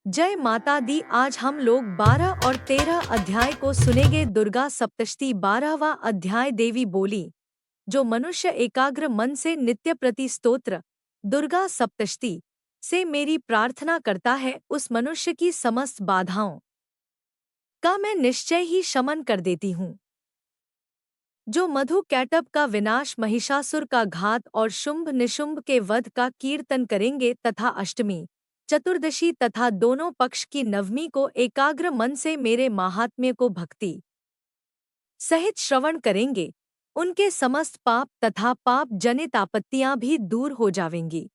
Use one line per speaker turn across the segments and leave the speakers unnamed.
जय माता दी। आज हम लोग 12 और 13 अध्याय को सुनेंगे। दुर्गा सप्तशती 12वां अध्याय। देवी बोली, जो मनुष्य एकाग्र मन से नित्य प्रति स्तोत्र दुर्गा सप्तशती से मेरी प्रार्थना करता है, उस मनुष्य की समस्त बाधाओं का मैं निश्चय ही शमन कर देती हूँ। जो मधु कैटभ का विनाश, महिषासुर का घात और शुंभ निशुंभ के वध का कीर्तन करेंगे तथा अष्टमी, चतुर्दशी तथा दोनों पक्ष की नवमी को एकाग्र मन से मेरे माहात्म्य को भक्ति सहित श्रवण करेंगे, उनके समस्त पाप तथा पाप जनित आपत्तियां भी दूर हो जावेंगी।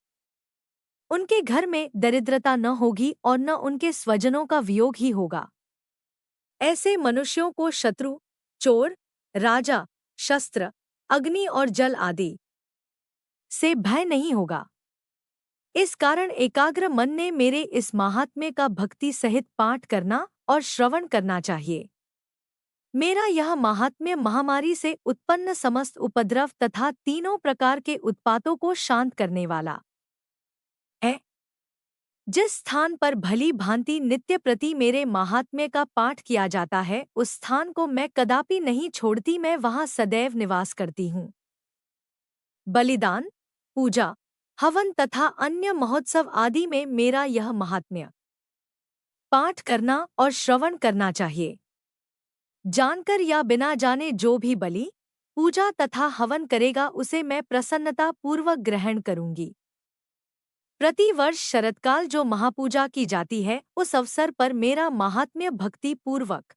उनके घर में दरिद्रता न होगी और न उनके स्वजनों का वियोग ही होगा। ऐसे मनुष्यों को शत्रु, चोर, राजा, शस्त्र, अग्नि और जल आदि से भय नहीं होगा। इस कारण एकाग्र मन ने मेरे इस महात्म्य का भक्ति सहित पाठ करना और श्रवण करना चाहिए। मेरा यह महात्म्य महामारी से उत्पन्न समस्त उपद्रव तथा तीनों प्रकार के उत्पातों को शांत करने वाला है। जिस स्थान पर भली भांति नित्य प्रति मेरे महात्म्य का पाठ किया जाता है, उस स्थान को मैं कदापि नहीं छोड़ती, मैं वहां सदैव निवास करती हूँ। बलिदान, पूजा, हवन तथा अन्य महोत्सव आदि में मेरा यह महात्म्य पाठ करना और श्रवण करना चाहिए। जानकर या बिना जाने जो भी बलि, पूजा तथा हवन करेगा, उसे मैं प्रसन्नता पूर्वक ग्रहण करूंगी। प्रति वर्ष शरतकाल जो महापूजा की जाती है, उस अवसर पर मेरा महात्म्य भक्ति पूर्वक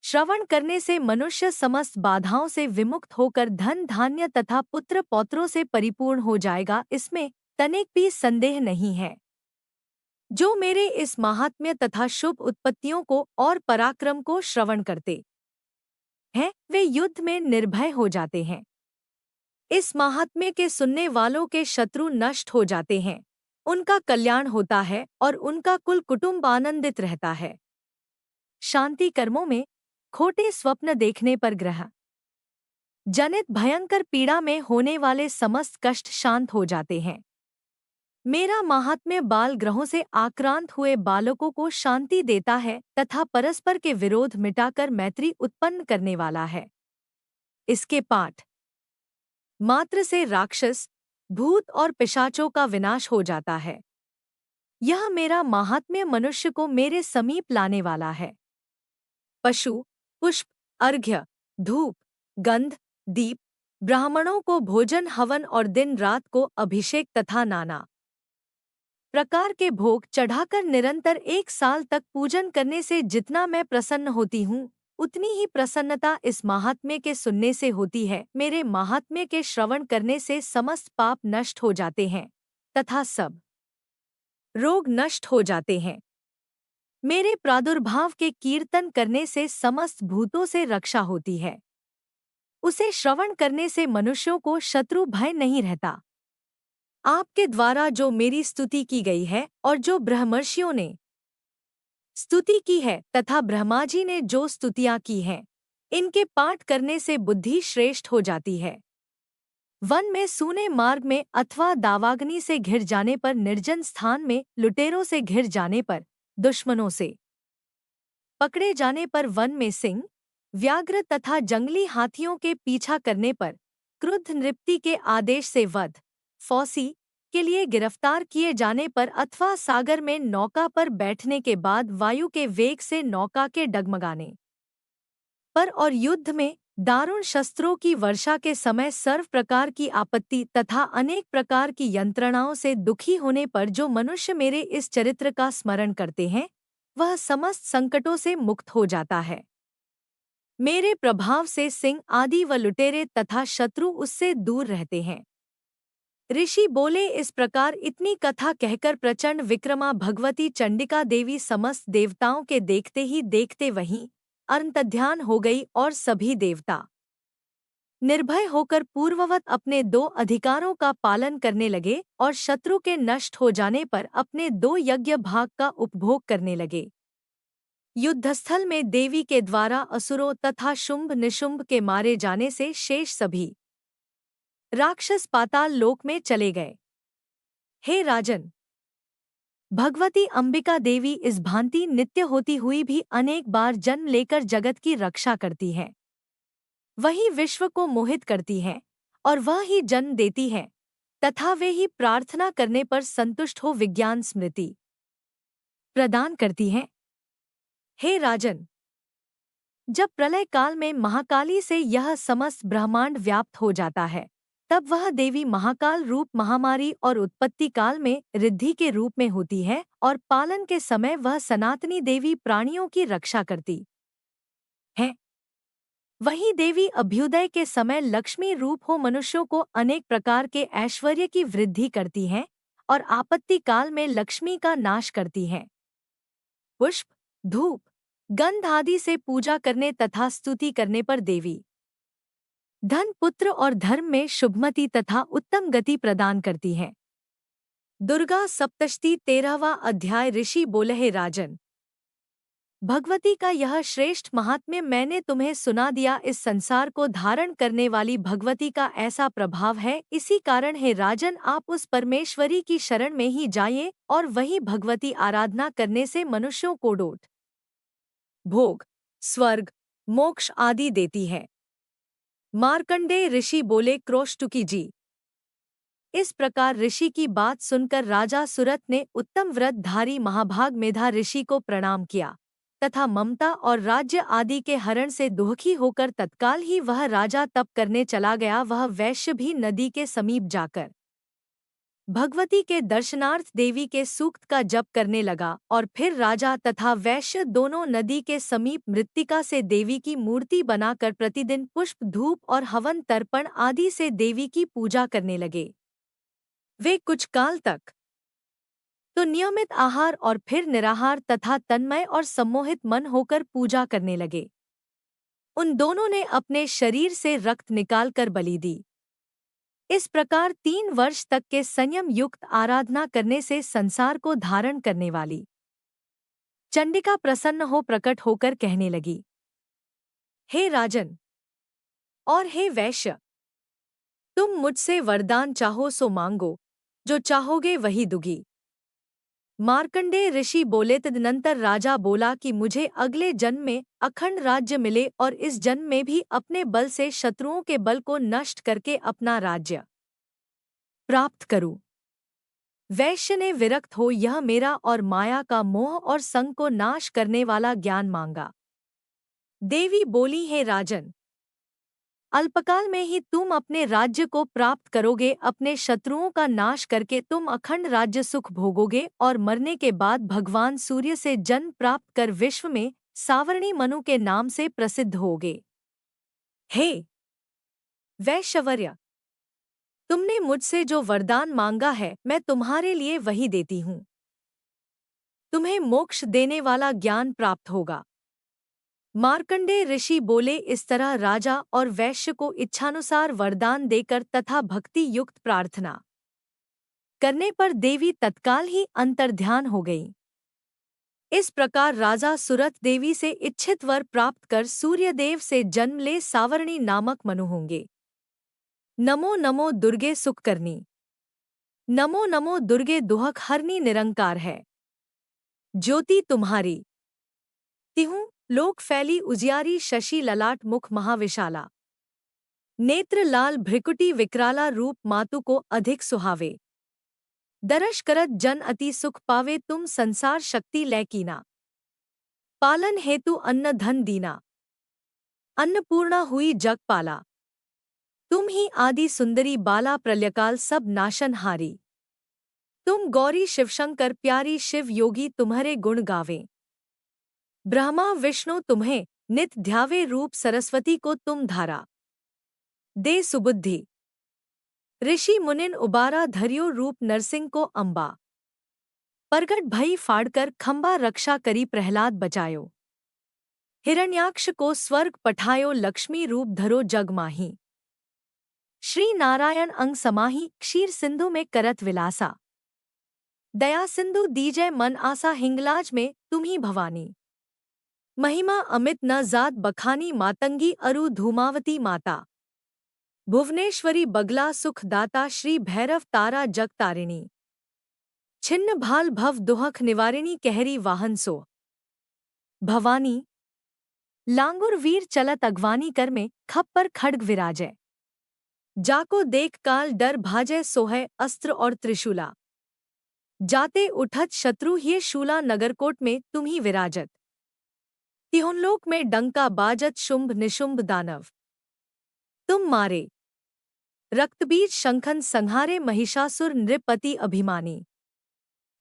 श्रवण करने से मनुष्य समस्त बाधाओं से विमुक्त होकर धन धान्य तथा पुत्र पौत्रों से परिपूर्ण हो जाएगा, इसमें तनिक भी संदेह नहीं है। जो मेरे इस महात्म्य तथा शुभ उत्पत्तियों को और पराक्रम को श्रवण करते हैं, वे युद्ध में निर्भय हो जाते हैं। इस महात्म्य के सुनने वालों के शत्रु नष्ट हो जाते हैं, उनका कल्याण होता है और उनका कुल कुटुंब आनंदित रहता है। शांति कर्मों में खोटे स्वप्न देखने पर ग्रह जनित भयंकर पीड़ा में होने वाले समस्त कष्ट शांत हो जाते हैं। मेरा महात्म्य बाल ग्रहों से आक्रांत हुए बालकों को शांति देता है तथा परस्पर के विरोध मिटाकर मैत्री उत्पन्न करने वाला है। इसके पाठ मात्र से राक्षस, भूत और पिशाचों का विनाश हो जाता है। यह मेरा महात्म्य मनुष्य को मेरे समीप लाने वाला है। पशु, पुष्प, अर्घ्य, धूप, गंध, दीप, ब्राह्मणों को भोजन, हवन और दिन रात को अभिषेक तथा नाना प्रकार के भोग चढ़ाकर निरंतर 1 साल तक पूजन करने से जितना मैं प्रसन्न होती हूँ, उतनी ही प्रसन्नता इस महात्म्य के सुनने से होती है। मेरे महात्म्य के श्रवण करने से समस्त पाप नष्ट हो जाते हैं तथा सब रोग नष्ट हो जाते हैं। मेरे प्रादुर्भाव के कीर्तन करने से समस्त भूतों से रक्षा होती है। उसे श्रवण करने से मनुष्यों को शत्रु भय नहीं रहता। आपके द्वारा जो मेरी स्तुति की गई है और जो ब्रह्मर्षियों ने स्तुति की है तथा ब्रह्मा जी ने जो स्तुतियां की हैं, इनके पाठ करने से बुद्धि श्रेष्ठ हो जाती है। वन में, सूने मार्ग में अथवा दावाग्नि से घिर जाने पर, निर्जन स्थान में लुटेरों से घिर जाने पर, दुश्मनों से पकड़े जाने पर, वन में सिंह, व्याघ्र तथा जंगली हाथियों के पीछा करने पर, क्रुद्ध नृपति के आदेश से वध, फौसी के लिए गिरफ्तार किए जाने पर, अथवा सागर में नौका पर बैठने के बाद वायु के वेग से नौका के डगमगाने पर और युद्ध में दारुण शस्त्रों की वर्षा के समय सर्व प्रकार की आपत्ति तथा अनेक प्रकार की यंत्रणाओं से दुखी होने पर, जो मनुष्य मेरे इस चरित्र का स्मरण करते हैं, वह समस्त संकटों से मुक्त हो जाता है। मेरे प्रभाव से सिंह आदि व लुटेरे तथा शत्रु उससे दूर रहते हैं। ऋषि बोले, इस प्रकार इतनी कथा कहकर प्रचंड विक्रमा भगवती चंडिका देवी समस्त देवताओं के देखते ही देखते वहीं अंतर्ध्यान हो गई और सभी देवता निर्भय होकर पूर्ववत अपने 2 अधिकारों का पालन करने लगे और शत्रु के नष्ट हो जाने पर अपने 2 यज्ञ भाग का उपभोग करने लगे। युद्धस्थल में देवी के द्वारा असुरों तथा शुंभ निशुंभ के मारे जाने से शेष सभी राक्षस पाताल लोक में चले गए। हे राजन, भगवती अंबिका देवी इस भांति नित्य होती हुई भी अनेक बार जन्म लेकर जगत की रक्षा करती है। वही विश्व को मोहित करती है और वह ही जन्म देती है तथा वे ही प्रार्थना करने पर संतुष्ट हो विज्ञान स्मृति प्रदान करती हैं। हे राजन, जब प्रलय काल में महाकाली से यह समस्त ब्रह्मांड व्याप्त हो जाता है, तब वह देवी महाकाल रूप महामारी और उत्पत्ति काल में रिद्धि के रूप में होती है और पालन के समय वह सनातनी देवी प्राणियों की रक्षा करती है। वही देवी अभ्युदय के समय लक्ष्मी रूप हो मनुष्यों को अनेक प्रकार के ऐश्वर्य की वृद्धि करती हैं और आपत्ति काल में लक्ष्मी का नाश करती हैं। पुष्प, धूप, गंध आदि से पूजा करने तथा स्तुति करने पर देवी धन, पुत्र और धर्म में शुभमति तथा उत्तम गति प्रदान करती है। दुर्गा सप्तशती 13वां अध्याय। ऋषि बोले, हे राजन, भगवती का यह श्रेष्ठ महात्म्य मैंने तुम्हें सुना दिया। इस संसार को धारण करने वाली भगवती का ऐसा प्रभाव है, इसी कारण हे राजन आप उस परमेश्वरी की शरण में ही जाइए और वही भगवती आराधना करने से मनुष्यों को डोट, भोग, स्वर्ग, मोक्ष आदि देती है। मार्कंडेय ऋषि बोले, क्रोष्टुकी जी। इस प्रकार ऋषि की बात सुनकर राजा सुरथ ने उत्तम व्रतधारी महाभाग मेधा ऋषि को प्रणाम किया तथा ममता और राज्य आदि के हरण से दुखी होकर तत्काल ही वह राजा तप करने चला गया। वह वैश्य भी नदी के समीप जाकर भगवती के दर्शनार्थ देवी के सूक्त का जप करने लगा और फिर राजा तथा वैश्य दोनों नदी के समीप मृत्तिका से देवी की मूर्ति बनाकर प्रतिदिन पुष्प, धूप और हवन तर्पण आदि से देवी की पूजा करने लगे। वे कुछ काल तक तो नियमित आहार और फिर निराहार तथा तन्मय और सम्मोहित मन होकर पूजा करने लगे। उन दोनों ने अपने शरीर से रक्त निकालकर बलि दी। इस प्रकार 3 वर्ष तक के संयम युक्त आराधना करने से संसार को धारण करने वाली चंडिका प्रसन्न हो प्रकट होकर कहने लगी, हे राजन और हे वैश्य, तुम मुझसे वरदान चाहो सो मांगो, जो चाहोगे वही दूंगी। मार्कंडेय ऋषि बोले, तदनंतर राजा बोला कि मुझे अगले जन्म में अखंड राज्य मिले और इस जन्म में भी अपने बल से शत्रुओं के बल को नष्ट करके अपना राज्य प्राप्त करूं। वैश्य ने विरक्त हो यह मेरा और माया का मोह और संग को नाश करने वाला ज्ञान मांगा। देवी बोली, हे राजन, अल्पकाल में ही तुम अपने राज्य को प्राप्त करोगे। अपने शत्रुओं का नाश करके तुम अखंड राज्य सुख भोगोगे और मरने के बाद भगवान सूर्य से जन्म प्राप्त कर विश्व में सावर्णी मनु के नाम से प्रसिद्ध होगे। हे वैश्यवर्य, तुमने मुझसे जो वरदान मांगा है मैं तुम्हारे लिए वही देती हूँ। तुम्हें मोक्ष देने वाला ज्ञान प्राप्त होगा। मार्कंडेय ऋषि बोले, इस तरह राजा और वैश्य को इच्छानुसार वरदान देकर तथा भक्ति युक्त प्रार्थना करने पर देवी तत्काल ही अंतर्ध्यान हो गई। इस प्रकार राजा सुरथ देवी से इच्छित वर प्राप्त कर सूर्यदेव से जन्म ले सावर्णी नामक मनु होंगे। नमो नमो दुर्गे सुख करनी। नमो नमो दुर्गे दुहक हरनी निरंकार है। ज्योति तुम्हारी तिहूं लोक फैली उजियारी। शशि ललाट मुख महाविशाला। नेत्र लाल भ्रिकुटी विकराला रूप मातु को अधिक सुहावे। दरश करत जन अति सुख पावे। तुम संसार शक्ति लैकीना। पालन हेतु अन्न धन दीना। अन्नपूर्णा हुई जग पाला। तुम ही आदि सुंदरी बाला प्रलयकाल सब नाशनहारी। तुम गौरी शिवशंकर प्यारी शिव योगी तुम्हारे गुण गावे। ब्रह्मा विष्णु तुम्हें नित ध्यावे। रूप सरस्वती को तुम धारा दे सुबुद्धि। ऋषि मुनिन उबारा धरियो रूप नरसिंह को अंबा। प्रगट भई फाड़कर खंबा रक्षा करी प्रहलाद बचायो। हिरण्याक्ष को स्वर्ग पठायो लक्ष्मी रूप धरो जग माही। श्री नारायण अंग समाही क्षीर सिंधु में करत विलासा। दया सिंधु दीजय मन आसा हिंगलाज में तुम्ही भवानी। महिमा अमित न जात बखानी मातंगी अरु धूमावती माता। भुवनेश्वरी बगला सुख दाता श्री भैरव तारा जग तारिणी। छिन्न भाल भव दुहख निवारिणी कहरी वाहन सो। भवानी लांगुर वीर चलत अगवानी कर में खप पर खड्ग विराजय। जाको देख काल डर भाजय सोहय अस्त्र और त्रिशूला। जाते उठत शत्रु ये शूला नगरकोट में तुम्ही विराजत। तिहुनलोक में डंका बाजत शुंभ निशुंभ दानव। तुम मारे रक्तबीज शंखन संहारे महिषासुर नृपति अभिमानी।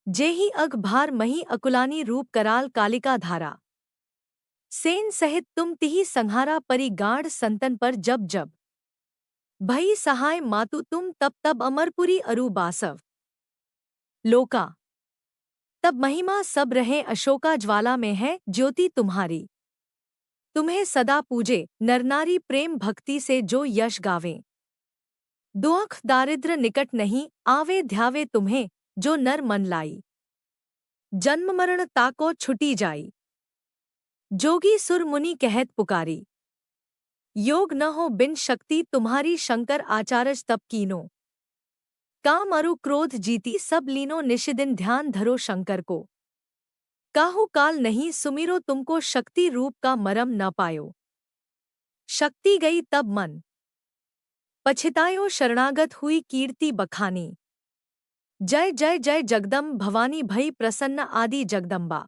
जेहि अघ भार मही अकुलानी रूप कराल कालिका धारा। सेन सहित तुम तिहि संहारा परि गाढ़ संतन पर जब जब। भई सहाय मातु तुम तब तब अमरपुरी अरु बासव। लोका तब महिमा सब रहे अशोका ज्वाला में है ज्योति तुम्हारी। तुम्हें सदा पूजे नरनारी प्रेम भक्ति से जो यश गावें। दुअख दारिद्र निकट नहीं आवे ध्यावे तुम्हें जो नर मन लाई। जन्म मरण ताको छुटी जाई। जोगी सुर मुनि कहत पुकारी। योग न हो बिन शक्ति तुम्हारी शंकर आचारज तप कीनो। काम अरु क्रोध जीती सब लीनो निशिदिन ध्यान धरो शंकर को। काहू काल नहीं सुमिरो तुमको शक्ति रूप का मरम न पायो। शक्ति गई तब मन पछितायो शरणागत हुई कीर्ति बखानी। जय जय जय जगदम्ब भवानी भई प्रसन्न आदि जगदम्बा।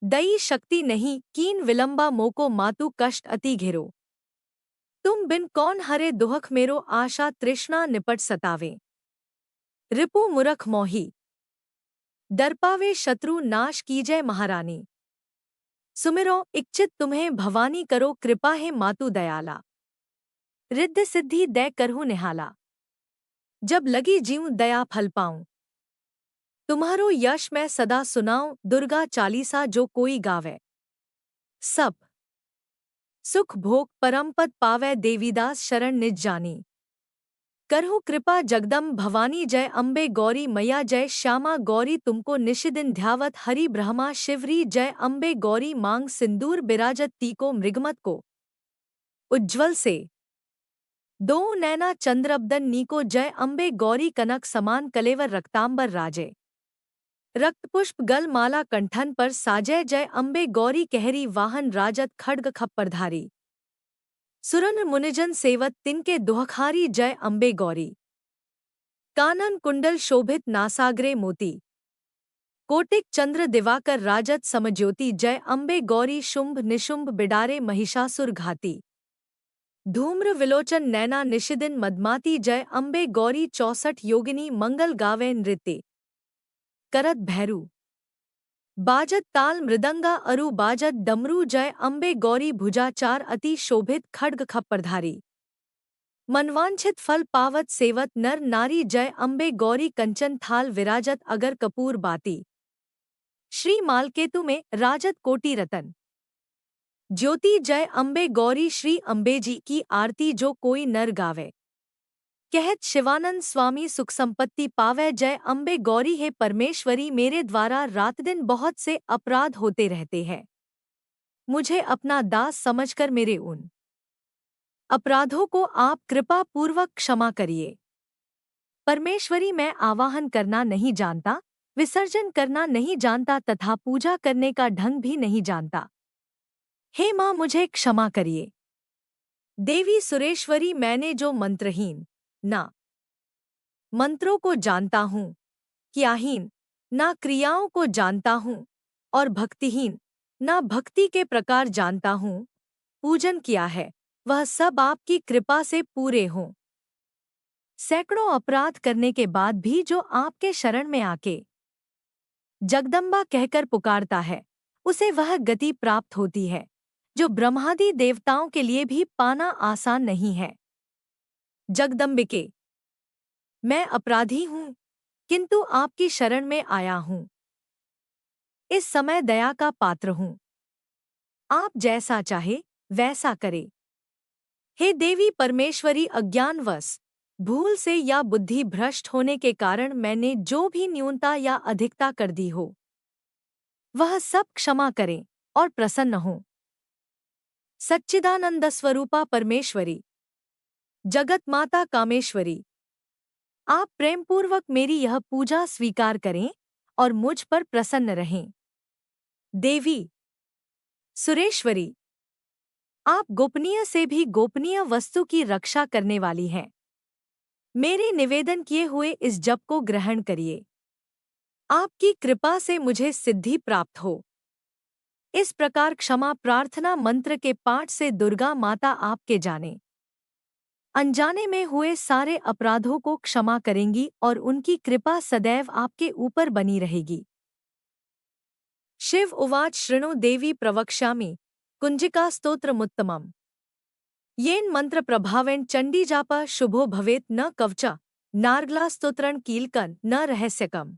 दई शक्ति नहीं कीन विलंबा मोको मातु कष्ट अति घिरो। तुम बिन कौन हरे दुहख मेरो आशा तृष्णा निपट सतावे। रिपु मुरख मोही दर्पावे शत्रु नाश कीजय महारानी। सुमिरो इच्छित तुम्हें भवानी करो कृपा है मातु दयाला। रिद्धि सिद्धि दै करहु निहाला। जब लगी जीव दया फल पाऊं। तुम्हारो यश मैं सदा सुनाऊं दुर्गा चालीसा जो कोई गावे। सब सुख भोग परम पद पावै देवीदास शरण निज जानी। करहु कृपा जगदम्ब भवानी जय अम्बे गौरी मैया जय श्यामा गौरी तुमको निशिदिन ध्यावत हरि ब्रह्मा शिवरी जय अम्बे गौरी मांग सिंदूर बिराजत तीको मृगमत को उज्ज्वल से। दो नैना चंद्रबदन नीको जय अम्बे गौरी कनक समान कलेवर रक्तांबर राजे। रक्तपुष्प गल माला कंठन पर साजय जय अम्बे गौरी कहरी वाहन राजत खड्ग खप्परधारी। सुरन मुनिजन सेवत तिनके दुहखारी जय अम्बे गौरी। कानन कुंडल शोभित नासाग्रे मोती। कोटिक चंद्र दिवाकर राजत समज्योति जय अम्बे गौरी शुंभ निशुंभ बिडारे महिषासुर घाती। धूम्र विलोचन नैना निशिदिन मदमाती जय अम्बे गौरी 64 योगिनी मंगल गावे नृत्य करत भैरू। बाजत ताल मृदंगा अरु बाजत डमरू जय अम्बे गौरी भुजाचार अति शोभित खड्ग खप्परधारी। मनवांछित फल पावत सेवत नर नारी जय अम्बे गौरी कंचन थाल विराजत अगर कपूर बाती। श्री मालकेतु में राजत कोटि रतन। ज्योति जय अम्बे गौरी श्री अम्बे जी की आरती जो कोई नर गावे। कहत शिवानंद स्वामी सुख संपत्ति पावै जय अम्बे गौरी हे परमेश्वरी मेरे द्वारा रात दिन बहुत से अपराध होते रहते हैं। मुझे अपना दास समझकर मेरे उन अपराधों को आप कृपा पूर्वक क्षमा करिए। परमेश्वरी मैं आवाहन करना नहीं जानता, विसर्जन करना नहीं जानता तथा पूजा करने का ढंग भी नहीं जानता। हे माँ मुझे क्षमा करिए। देवी सुरेश्वरी मैंने जो मंत्रहीन ना मंत्रों को जानता हूँ, क्रियाहीन ना क्रियाओं को जानता हूँ और भक्तिहीन ना भक्ति के प्रकार जानता हूँ, पूजन किया है वह सब आपकी कृपा से पूरे हों। सैकड़ों अपराध करने के बाद भी जो आपके शरण में आके जगदम्बा कहकर पुकारता है उसे वह गति प्राप्त होती है जो ब्रह्मादि देवताओं के लिए भी पाना आसान नहीं है। जगदम्बिके मैं अपराधी हूँ किंतु आपकी शरण में आया हूँ। इस समय दया का पात्र हूँ। आप जैसा चाहे वैसा करे। हे देवी परमेश्वरी अज्ञानवश भूल से या बुद्धि भ्रष्ट होने के कारण मैंने जो भी न्यूनता या अधिकता कर दी हो वह सब क्षमा करें और प्रसन्न हो। सच्चिदानंद स्वरूपा परमेश्वरी जगत माता कामेश्वरी आप प्रेमपूर्वक मेरी यह पूजा स्वीकार करें और मुझ पर प्रसन्न रहें। देवी सुरेश्वरी, आप गोपनीय से भी गोपनीय वस्तु की रक्षा करने वाली हैं। मेरे निवेदन किए हुए इस जप को ग्रहण करिए। आपकी कृपा से मुझे सिद्धि प्राप्त हो। इस प्रकार क्षमा प्रार्थना मंत्र के पाठ से दुर्गा माता आपके जाने अनजाने में हुए सारे अपराधों को क्षमा करेंगी और उनकी कृपा सदैव आपके ऊपर बनी रहेगी। शिव उवाच शृणु देवी प्रवक्ष्यामि कुंजिका स्तोत्रमुत्तमम्। येन मंत्र प्रभावेन चंडी जाप शुभो भवेत न कवचा नार्गला स्तोत्रण कीलकन न रहस्यकम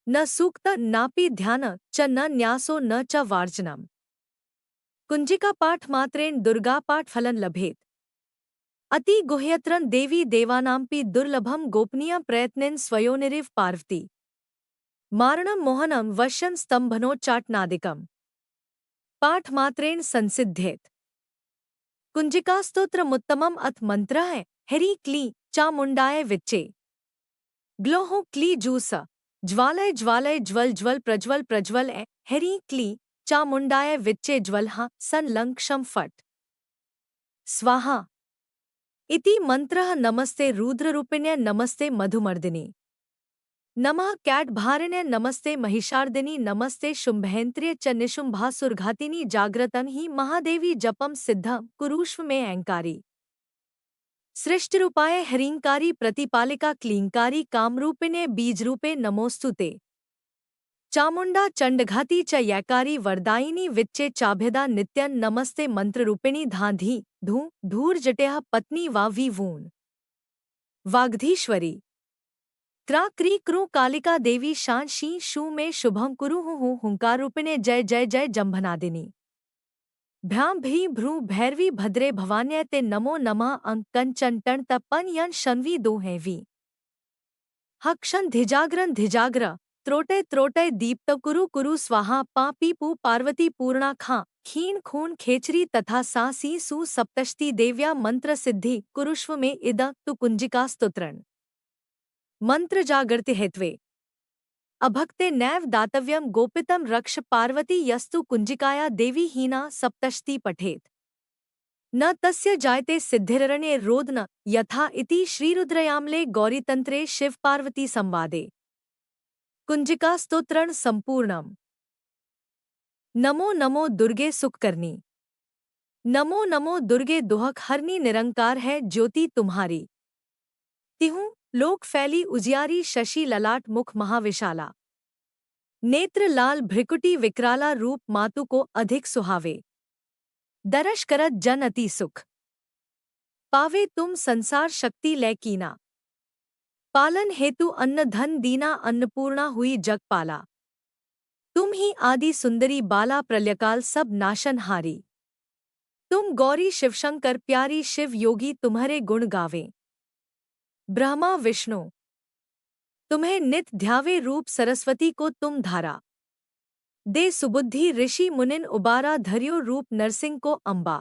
न सूक्त नापि ध्यान च न न्यासो न च वार्जनम। कुंजिका पाठ मात्रेण दुर्गा पाठ फलन लभेत। अति गुह्यत्रन देवी देवानांपि दुर्लभम गोपनीय प्रयत्नेन स्वयोनिरिव पार्वती मारणम मोहनम वश्यन स्तंभनोच्चाटनादिकम पाठ मात्रेण संसिध्येत। कुंजिका स्तोत्रमुत्तमम अथ मंत्र है हेरी क्ली चामुंडाय विच्चे ग्लोहो क्ली जूस ज्वालय ज्वालय ज्वल ज्वल प्रज्वल प्रज्वल ए हेरी क्ली चामुंडाय विच्चे ज्वलहा सन लंक्षम फट स्वाहा इति मंत्रः। नमस्ते रुद्ररूपिण्य नमस्ते मधुमर्दिनी नमः कैटभारिण्य नमस्ते महिषार्दिनी नमस्ते शुंभेन्द्रिय च निशुंभासुरघातिनी जाग्रतन ही महादेवी जपम सिद्धम कुरुष्व में अहंकारी सृष्टिरूपाय हरिंकारी प्रतिपालिका क्लींकारी कामरूपिणे बीजरूपे नमोस्तुते चामुंडा चंडघाती च यैकारी वरदायिनी विच्चे चाभ्यदा नित्यं नमस्ते मंत्ररूपिणी धांधी धू धूर जटेह पत्नी वावी वूण वाग्धीश्वरी क्रा क्री क्रू कालिका देवी शान शी शू में शुभम कुरु हूँ हुंकारूपिणे जय जय जय जंभनादिनी भ्याम भी भ्रू भैरवी भद्रे भवान्य ते नमो नमः अंक कंचन टण तपन यन शन्वी दो हैवी हक्षन धिजाग्रन धिजाग्र त्रोटय त्रोटय दीप्त कुरु कुरु स्वाहा पा पी पू पार्वती पूर्णा खां खीण खून खेचरी तथा सा सी सु सप्तष्टि देव्या मंत्र सिद्धि कुरुष्व में इद तु कुंजिका स्तोत्रण मंत्र जागृति हेत्वे अभक्ते नैव दातव्यम गोपितम रक्ष पार्वती यस्तु कुंजिकाया देवी हीना सप्तष्टि पठेत न तस्य जायते सिद्धिररण्ये रोदन यथा इति श्रीरुद्रयामले गौरीतंत्रे शिवपार्वती संवादे कुंजिका स्तोत्रण संपूर्णम। नमो नमो दुर्गे सुखकर्णी नमो नमो दुर्गे दुहक हरनी निरंकार है ज्योति तुम्हारी तिहूँ लोक फैली उजियारी शशि ललाट मुख महाविशाला नेत्र लाल भ्रिकुटी विकराला रूप मातु को अधिक सुहावे दरश करत जन अति सुख पावे तुम संसार शक्ति लै कीना पालन हेतु अन्न धन दीना अन्नपूर्णा हुई जग पाला तुम ही आदि सुंदरी बाला प्रलयकाल सब नाशनहारी तुम गौरी शिवशंकर प्यारी शिव योगी तुम्हारे गुण गावे ब्रह्मा विष्णु तुम्हें नित ध्यावे रूप सरस्वती को तुम धारा दे सुबुद्धि ऋषि मुनिन उबारा धर्यो रूप नरसिंह को अंबा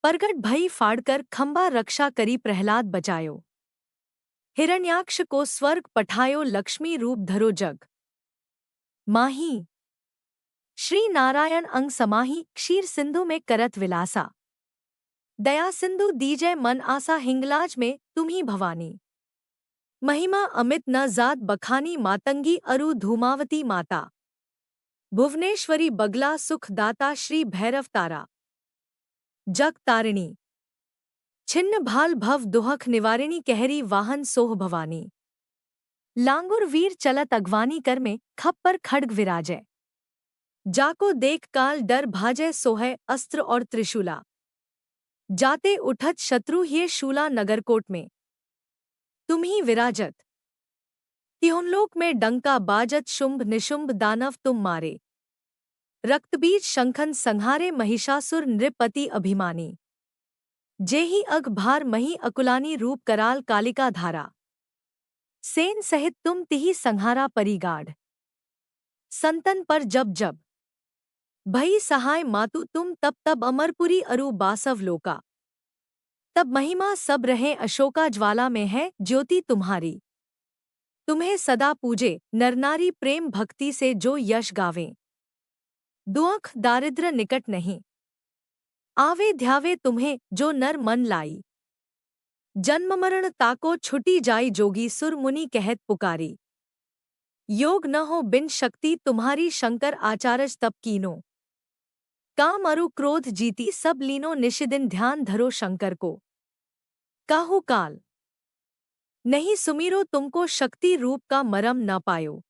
परगट भई फाड़कर खंबा रक्षा करी प्रहलाद बचायो हिरण्याक्ष को स्वर्ग पठायो लक्ष्मी रूप धरो जग माही श्री नारायण अंग समाही क्षीर सिंधु में करत विलासा दया सिंधु दीजय मन आसा हिंगलाज में तुम्ही भवानी महिमा अमित न जात बखानी मातंगी अरु धूमावती माता भुवनेश्वरी बगला सुख दाता श्री भैरव तारा जग तारिणी छिन्न भाल भव दुहख निवारिणी कहरी वाहन सोह भवानी लांगुर वीर चलत अगवानी कर में खप्पर खड्ग विराजय जाको देख काल डर भाजय सोहय अस्त्र और त्रिशूला जाते उठत शत्रु ये शूला नगरकोट में तुम्ही विराजत तिहुनलोक में डंका बाजत शुंभ निशुंभ दानव तुम मारे रक्तबीज शंखन संहारे महिषासुर नृपति अभिमानी जेहि अघ भार मही अकुलानी रूप कराल कालिका धारा सेन सहित तुम तिहि संहारा परिगाढ़ संतन पर जब जब भई सहाय मातु तुम तब तब अमरपुरी अरु बासव लोका तब महिमा सब रहे अशोका ज्वाला में है ज्योति तुम्हारी। तुम्हें सदा पूजे नरनारी प्रेम भक्ति से जो यश गावें। दुख दारिद्र निकट नहीं आवे ध्यावे तुम्हें जो नर मन लाई। जन्म मरण ताको छुटी जाई जोगी सुर मुनि कहत पुकारी। योग न हो बिन शक्ति तुम्हारी शंकर आचारज तप कीनो। काम अरु क्रोध जीती सब लीनो निशिदिन ध्यान धरो शंकर को। काहू काल नहीं सुमीरो तुमको शक्ति रूप का मरम न पायो।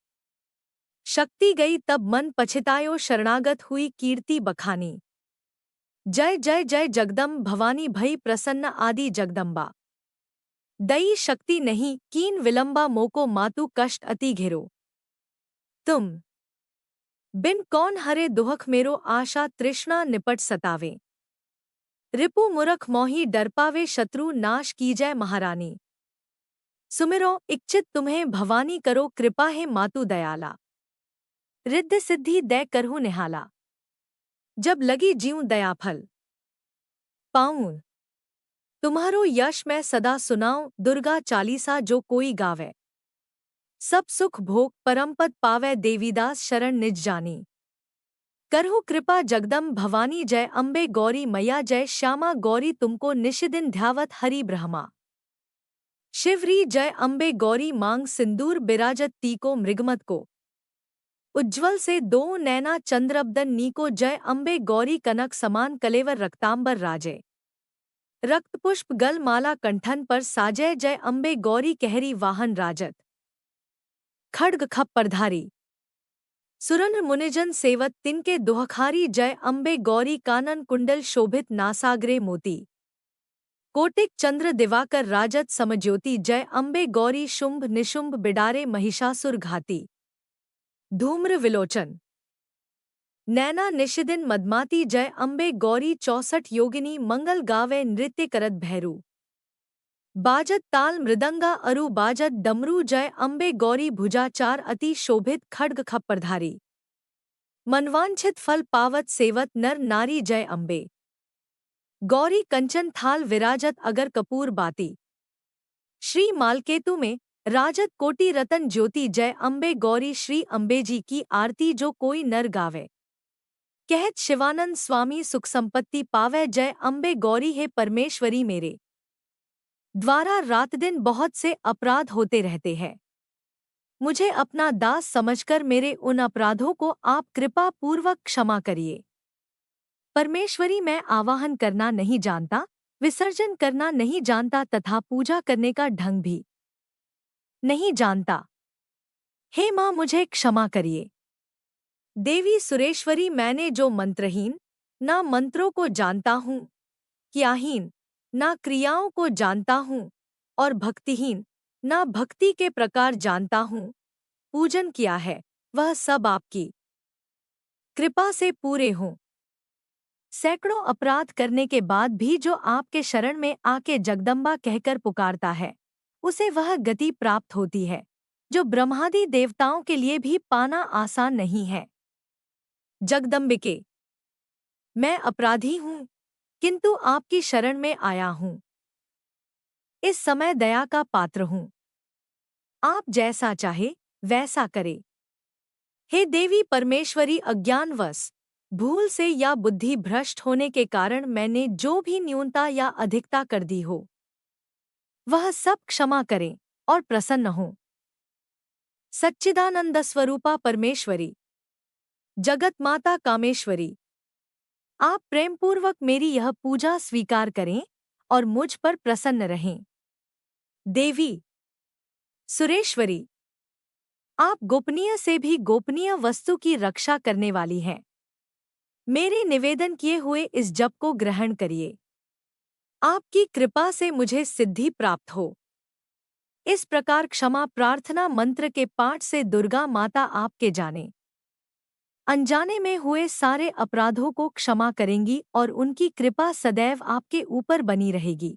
शक्ति गई तब मन पछितायो शरणागत हुई कीर्ति बखानी। जय जय जय जगदम्ब भवानी भई प्रसन्न आदि जगदम्बा। दई शक्ति नहीं कीन विलंबा मोको मातु कष्ट अति घेरो। तुम बिन कौन हरे दुहख मेरो आशा तृष्णा निपट सतावे। रिपु मुरख मोही डर पावे शत्रु नाश की जय महारानी। सुमिरो इच्छित तुम्हें भवानी करो कृपा है मातु दयाला। रिद्धि सिद्धि दै करहु निहाला। जब लगी जीव दयाफल पाऊं। तुम्हारो यश मैं सदा सुनाऊं दुर्गा चालीसा जो कोई गावे। सब सुख भोग परमपद पावै देवीदास शरण निज जानी। करहु कृपा जगदम्ब भवानी जय अम्बे गौरी मैया जय श्यामा गौरी तुमको निशिदिन ध्यावत हरि ब्रह्मा। शिवरी जय अम्बे गौरी मांग सिंदूर बिराजत तीको मृगमत को। उज्ज्वल से दो नैना चंद्रबदन नीको जय अम्बे गौरी कनक समान कलेवर रक्तांबर राजे। रक्तपुष्प गल माला कंठन पर साजय जय अम्बे गौरी कहरी वाहन राजत। खड्ग खप्परधारी सुरन मुनिजन सेवत तिनके दुहखारी जय अम्बे गौरी कानन कुंडल शोभित नासाग्रे मोती। कोटिक चंद्र दिवाकर राजत समज्योति जय अम्बे गौरी शुंभ निशुंभ बिडारे महिषासुर घाती। धूम्र विलोचन नैना निशिदिन मदमाती जय अम्बे गौरी 64 योगिनी मंगल गावे नृत्य करत भैरू। बाजत ताल मृदंगा अरु बाजत डमरू जय अम्बे गौरी भुजाचार अति शोभित खड्ग खप्परधारी। मनवांछित फल पावत सेवत नर नारी जय अम्बे गौरी कंचन थाल विराजत अगर कपूर बाती। श्री मालकेतु में राजत कोटि रतन ज्योति जय अम्बे गौरी श्री अम्बे जी की आरती जो कोई नर गावे। कहत शिवानंद स्वामी सुख संपत्ति पावै जय अम्बे गौरी है परमेश्वरी मेरे। द्वारा रात दिन बहुत से अपराध होते रहते हैं। मुझे अपना दास समझकर मेरे उन अपराधों को आप कृपा पूर्वक क्षमा करिए। परमेश्वरी मैं आवाहन करना नहीं जानता, विसर्जन करना नहीं जानता तथा पूजा करने का ढंग भी नहीं जानता। हे माँ मुझे क्षमा करिए। देवी सुरेश्वरी मैंने जो मंत्रहीन ना मंत्रों को जानता हूँ, क्रियाहीन ना क्रियाओं को जानता हूँ और भक्तिहीन ना भक्ति के प्रकार जानता हूँ, पूजन किया है वह सब आपकी कृपा से पूरे हों। सैकड़ों अपराध करने के बाद भी जो आपके शरण में आके जगदम्बा कहकर पुकारता है उसे वह गति प्राप्त होती है जो ब्रह्मादि देवताओं के लिए भी पाना आसान नहीं है। जगदम्बिके मैं अपराधी हूँ किंतु आपकी शरण में आया हूँ। इस समय दया का पात्र हूँ। आप जैसा चाहे वैसा करे। हे देवी परमेश्वरी अज्ञानवश भूल से या बुद्धि भ्रष्ट होने के कारण मैंने जो भी न्यूनता या अधिकता कर दी हो वह सब क्षमा करें और प्रसन्न हो। सच्चिदानंद स्वरूपा परमेश्वरी जगत माता कामेश्वरी आप प्रेमपूर्वक मेरी यह पूजा स्वीकार करें और मुझ पर प्रसन्न रहें। देवी सुरेश्वरी आप गोपनीय से भी गोपनीय वस्तु की रक्षा करने वाली हैं। मेरे निवेदन किए हुए इस जप को ग्रहण करिए। आपकी कृपा से मुझे सिद्धि प्राप्त हो। इस प्रकार क्षमा प्रार्थना मंत्र के पाठ से दुर्गा माता आपके जाने अनजाने में हुए सारे अपराधों को क्षमा करेंगी और उनकी कृपा सदैव आपके ऊपर बनी रहेगी।